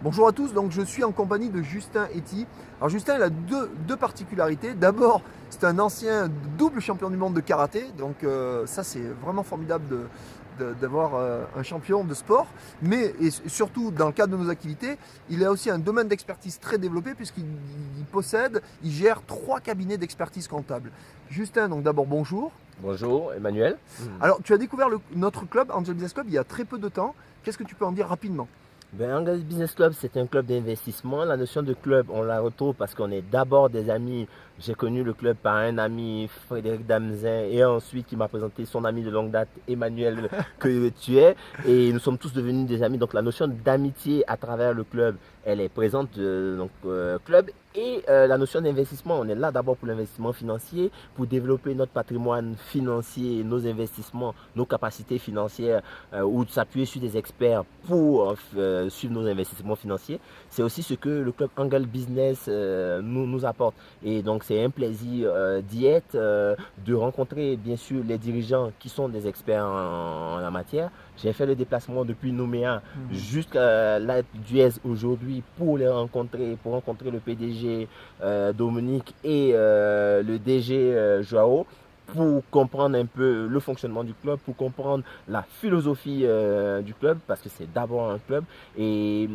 Bonjour à tous, donc je suis en compagnie de Justin Etty. Alors Justin, il a deux particularités. D'abord, c'est un ancien double champion du monde de karaté, donc ça c'est vraiment formidable d'avoir un champion de sport. Mais et surtout dans le cadre de nos activités, il a aussi un domaine d'expertise très développé puisqu'il il gère 3 cabinets d'expertise comptable. Justin, donc d'abord bonjour. Bonjour Emmanuel. Alors tu as découvert notre club, Angel Business Club, il y a très peu de temps. Qu'est-ce que tu peux en dire rapidement? Angus Business Club, c'est un club d'investissement. La notion de club, on la retrouve parce qu'on est d'abord des amis. J'ai connu le club par un ami, Frédéric Damzin, et ensuite qui m'a présenté son ami de longue date, Emmanuel, que tu es. Et nous sommes tous devenus des amis. Donc la notion d'amitié à travers le club, elle est présente. Club et la notion d'investissement, on est là d'abord pour l'investissement financier, pour développer notre patrimoine financier, nos investissements, nos capacités financières, ou de s'appuyer sur des experts pour suivre nos investissements financiers. C'est aussi ce que le club Angle Business nous apporte. Et donc c'est un plaisir d'y être, de rencontrer bien sûr les dirigeants qui sont des experts en la matière. J'ai fait le déplacement depuis Nouméa jusqu'à la Duez aujourd'hui pour rencontrer le PDG Dominique et le DG Joao, pour comprendre un peu le fonctionnement du club, pour comprendre la philosophie du club, parce que c'est d'abord un club. Et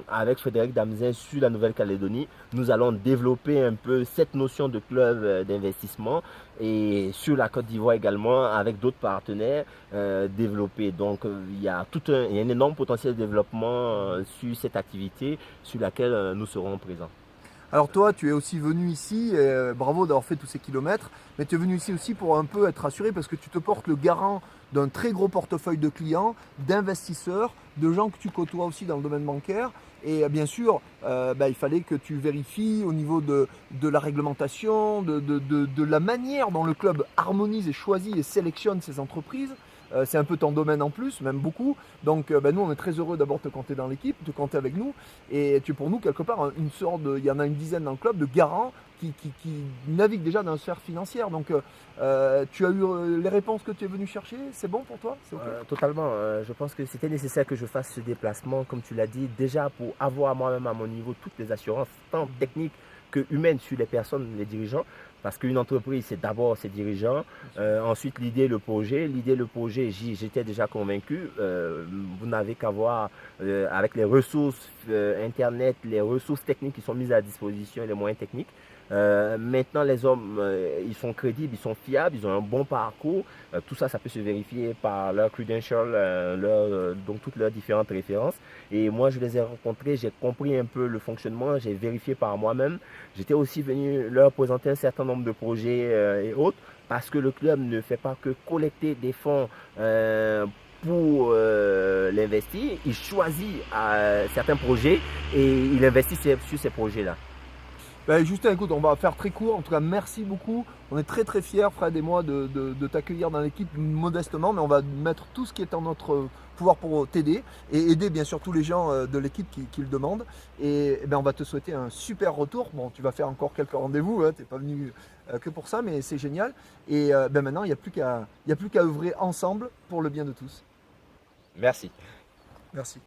avec Frédéric Damzin sur la Nouvelle-Calédonie, nous allons développer un peu cette notion de club d'investissement, et sur la Côte d'Ivoire également avec d'autres partenaires développés. Donc il y a un énorme potentiel de développement sur cette activité sur laquelle nous serons présents. Alors toi, tu es aussi venu ici, bravo d'avoir fait tous ces kilomètres, mais tu es venu ici aussi pour un peu être rassuré parce que tu te portes le garant d'un très gros portefeuille de clients, d'investisseurs, de gens que tu côtoies aussi dans le domaine bancaire. Et bien sûr, il fallait que tu vérifies au niveau de la réglementation, de la manière dont le club harmonise et choisit et sélectionne ses entreprises. C'est un peu ton domaine en plus, même beaucoup. Donc nous, on est très heureux d'abord de te compter dans l'équipe, de compter avec nous. Et tu es pour nous, quelque part, une sorte de, il y en a une dizaine dans le club, de garants qui naviguent déjà dans la sphère financière. Donc tu as eu les réponses que tu es venu chercher, c'est bon pour toi? C'est okay? Totalement. Je pense que c'était nécessaire que je fasse ce déplacement, comme tu l'as dit, déjà pour avoir moi-même à mon niveau toutes les assurances, tant techniques que humaines, sur les personnes, les dirigeants. Parce qu'une entreprise, c'est d'abord ses dirigeants, ensuite l'idée, le projet. L'idée, le projet, j'étais déjà convaincu. Vous n'avez qu'à voir avec les ressources Internet, les ressources techniques qui sont mises à disposition, les moyens techniques. Maintenant, les hommes, ils sont crédibles, ils sont fiables, ils ont un bon parcours. Tout ça, ça peut se vérifier par leurs credentials, donc toutes leurs différentes références. Et moi, je les ai rencontrés, j'ai compris un peu le fonctionnement, j'ai vérifié par moi-même. J'étais aussi venu leur présenter un certain nombre de projets et autres, parce que le club ne fait pas que collecter des fonds pour l'investir. Il choisit certains projets et il investit sur ces projets-là. Justin, écoute, on va faire très court. En tout cas, merci beaucoup. On est très très fiers, Fred et moi, de t'accueillir dans l'équipe modestement, mais on va mettre tout ce qui est en notre pouvoir pour t'aider et aider bien sûr tous les gens de l'équipe qui le demandent. Et, on va te souhaiter un super retour. Bon, tu vas faire encore quelques rendez-vous, hein, tu n'es pas venu que pour ça, mais c'est génial. Et maintenant, il n'y a plus qu'à œuvrer ensemble pour le bien de tous. Merci. Merci.